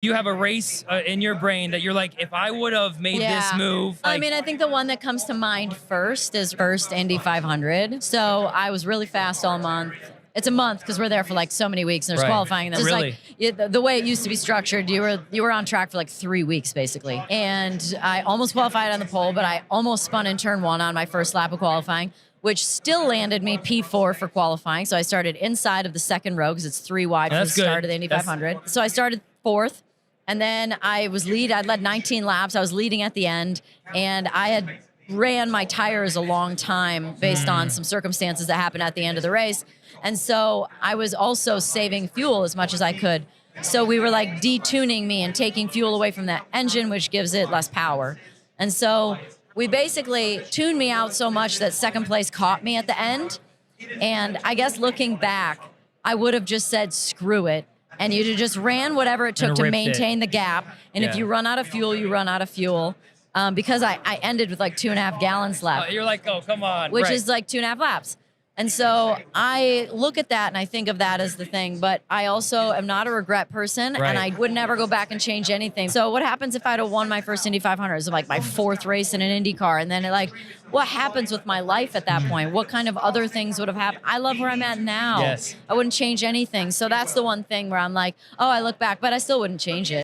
you have a race in your brain that you're like, if I would have made this move? I Like, mean, I think the one that comes to mind first is first Indy 500. So I was really fast all month. It's a month because we're there for like so many weeks and there's Right. qualifying. And Oh, there's really? like the way it used to be structured, you were on track for like 3 weeks basically. And I almost qualified on the pole, but I almost spun in turn one on my first lap of qualifying, which still landed me P4 for qualifying. So I started inside of the second row because it's 3 wide Yeah, for the that's good. start of the Indy 500. So I started fourth. And then I led 19 laps. I was leading at the end, and I had ran my tires a long time based on some circumstances that happened at the end of the race. And so I was also saving fuel as much as I could. So we were like detuning me and taking fuel away from that engine, which gives it less power. And so we basically tuned me out so much that second place caught me at the end. And I guess looking back, I would have just said, screw it. And you just ran whatever it took And to ripped maintain it. the gap. And if Yeah. you run out of fuel, you run out of fuel. Because I ended with like 2.5 gallons left, you're like, oh, come on. which Right. is like 2.5 laps. And so I look at that and I think of that as the thing. But I also am not a regret person, Right. and I would never go back and change anything. So what happens if I'd have won my first Indy 500? It's like my fourth race in an Indy car. And then what happens with my life at that point? What kind of other things would have happened? I love where I'm at now. Yes. I wouldn't change anything. So that's the one thing where I'm like, oh, I look back, but I still wouldn't change it.